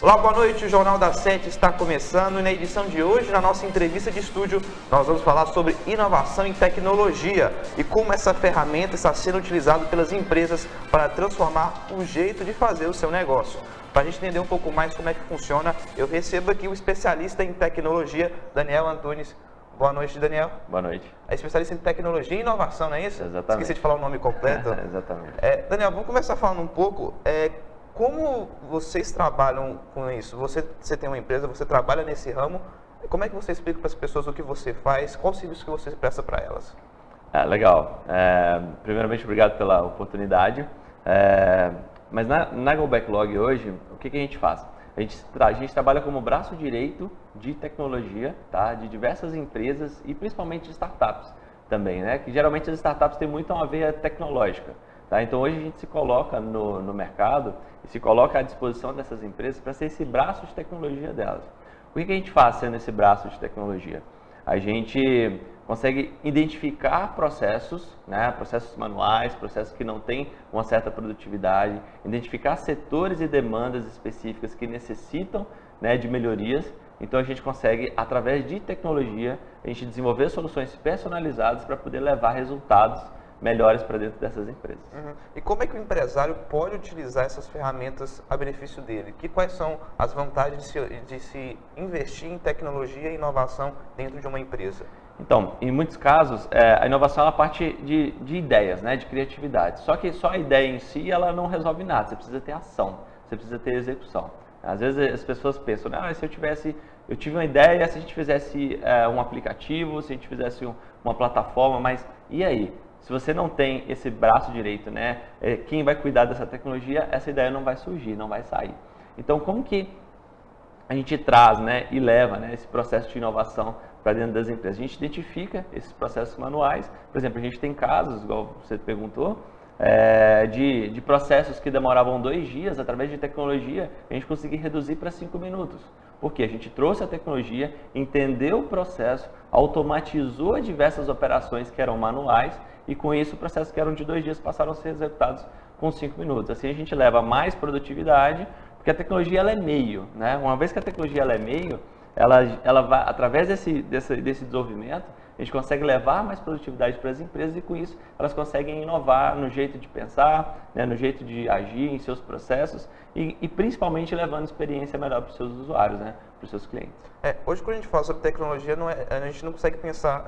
Olá, boa noite, o Jornal das 7 está começando e na edição de hoje, na nossa entrevista de estúdio, nós vamos falar sobre inovação em tecnologia e como essa ferramenta está sendo utilizada pelas empresas para transformar o jeito de fazer o seu negócio. Para a gente entender um pouco mais como é que funciona, eu recebo aqui o especialista em tecnologia, Daniel Antunes. Boa noite, Daniel. Boa noite. É especialista em tecnologia e inovação, não é isso? Exatamente. Esqueci de falar o nome completo. Exatamente. Daniel, vamos começar falando um pouco, como vocês trabalham com isso? Você tem uma empresa, você trabalha nesse ramo, como é que você explica para as pessoas o que você faz, qual o serviço que você presta para elas? Legal. Primeiramente, obrigado pela oportunidade. Mas na Go Backlog hoje, o que a gente faz? A gente trabalha como braço direito de tecnologia, tá? De diversas empresas e principalmente de startups também, né? Que geralmente as startups têm muito uma veia tecnológica. Tá? Então hoje a gente se coloca no mercado e se coloca à disposição dessas empresas para ser esse braço de tecnologia delas. O que a gente faz sendo esse braço de tecnologia? A gente consegue identificar processos, né, processos manuais, processos que não têm uma certa produtividade, identificar setores e demandas específicas que necessitam, né, de melhorias. Então a gente consegue, através de tecnologia, a gente desenvolver soluções personalizadas para poder levar resultados melhores para dentro dessas empresas. E como é que o empresário pode utilizar essas ferramentas a benefício dele? Quais são as vantagens de se investir em tecnologia e inovação dentro de uma empresa? Então, em muitos casos, a inovação ela parte de ideias, né, de criatividade. Só que só a ideia em si ela não resolve nada, você precisa ter ação, você precisa ter execução. Às vezes as pessoas pensam, se eu tive uma ideia, se a gente fizesse um aplicativo, se a gente fizesse uma plataforma, mas e aí? Se você não tem esse braço direito, né, quem vai cuidar dessa tecnologia, essa ideia não vai surgir, não vai sair. Então, como que a gente traz, né, e leva, né, esse processo de inovação para dentro das empresas? A gente identifica esses processos manuais. Por exemplo, a gente tem casos, igual você perguntou, de processos que demoravam 2 dias, através de tecnologia, a gente conseguiu reduzir para 5 minutos. Porque a gente trouxe a tecnologia, entendeu o processo, automatizou diversas operações que eram manuais e com isso processos que eram de 2 dias passaram a ser executados com 5 minutos. Assim a gente leva mais produtividade, porque a tecnologia ela é meio, né? Uma vez que a tecnologia ela é meio, ela vai, através desse desenvolvimento, a gente consegue levar mais produtividade para as empresas e com isso elas conseguem inovar no jeito de pensar, né, no jeito de agir em seus processos e principalmente levando experiência melhor para os seus usuários, né, para os seus clientes. Hoje quando a gente fala sobre tecnologia, a gente não consegue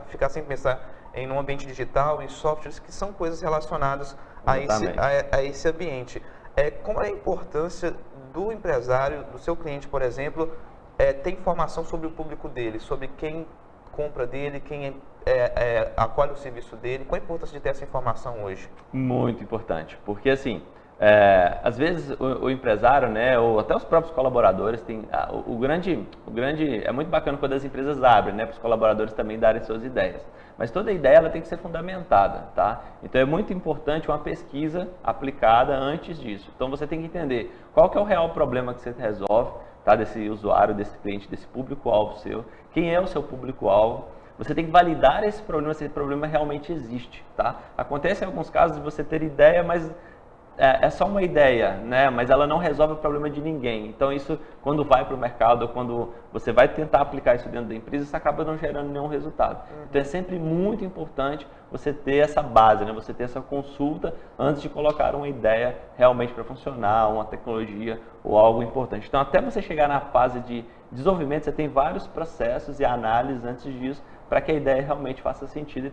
ficar sem pensar em um ambiente digital, em softwares que são coisas relacionadas a esse ambiente. Qual é a importância do empresário, do seu cliente, por exemplo, ter informação sobre o público dele, sobre quem compra dele, quem acolhe o serviço dele? Qual a importância de ter essa informação hoje? Muito importante, porque assim, às vezes o empresário, né, ou até os próprios colaboradores, é muito bacana quando as empresas abrem, né, para os colaboradores também darem suas ideias. Mas toda ideia ela tem que ser fundamentada, tá? Então é muito importante uma pesquisa aplicada antes disso. Então você tem que entender qual que é o real problema que você resolve, tá? Desse usuário, desse cliente, desse público-alvo seu, quem é o seu público-alvo. Você tem que validar esse problema, se esse problema realmente existe, tá? Acontece em alguns casos de você ter ideia, mas é só uma ideia, né? Mas ela não resolve o problema de ninguém. Então isso, quando vai para o mercado, ou quando você vai tentar aplicar isso dentro da empresa, isso acaba não gerando nenhum resultado. Então é sempre muito importante você ter essa base, né? Você ter essa consulta antes de colocar uma ideia realmente para funcionar, uma tecnologia ou algo importante. Então até você chegar na fase de desenvolvimento, você tem vários processos e análises antes disso, para que a ideia realmente faça sentido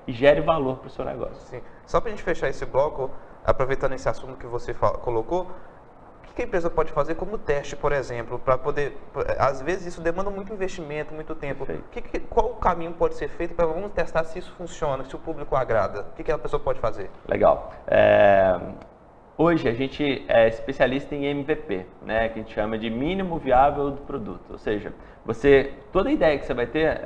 e gere valor para o seu negócio. Sim. Só para a gente fechar esse bloco, aproveitando esse assunto que você colocou, o que a empresa pode fazer como teste, por exemplo, para poder... Às vezes isso demanda muito investimento, muito tempo. Qual o caminho pode ser feito para vamos testar se isso funciona, se o público agrada? O que a pessoa pode fazer? Legal. Hoje a gente é especialista em MVP, né, que a gente chama de mínimo viável do produto. Ou seja, toda ideia que você vai ter...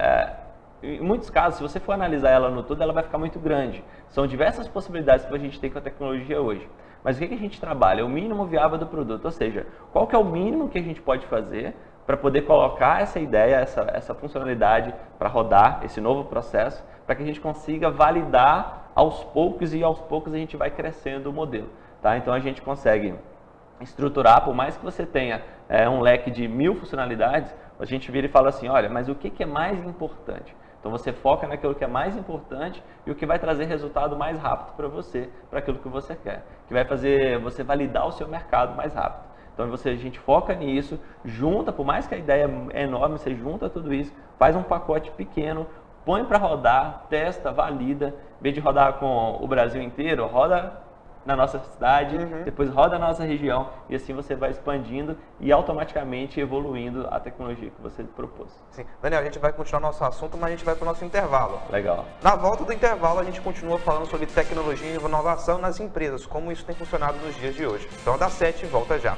Em muitos casos, se você for analisar ela no todo, ela vai ficar muito grande. São diversas possibilidades que a gente tem com a tecnologia hoje. Mas o que a gente trabalha? É o mínimo viável do produto, ou seja, qual que é o mínimo que a gente pode fazer para poder colocar essa ideia, essa funcionalidade para rodar esse novo processo, para que a gente consiga validar aos poucos e aos poucos a gente vai crescendo o modelo. Tá? Então a gente consegue estruturar, por mais que você tenha um leque de 1000 funcionalidades, a gente vira e fala assim, olha, mas o que é mais importante? Então você foca naquilo que é mais importante e o que vai trazer resultado mais rápido para você, para aquilo que você quer, que vai fazer você validar o seu mercado mais rápido. Então a gente foca nisso, junta, por mais que a ideia é enorme, você junta tudo isso, faz um pacote pequeno, põe para rodar, testa, valida, em vez de rodar com o Brasil inteiro, roda na nossa cidade, depois roda na nossa região e assim você vai expandindo e automaticamente evoluindo a tecnologia que você propôs. Sim. Daniel, a gente vai continuar nosso assunto, mas a gente vai para o nosso intervalo. Legal. Na volta do intervalo, a gente continua falando sobre tecnologia e inovação nas empresas, como isso tem funcionado nos dias de hoje. Então, dá 7 e volta já.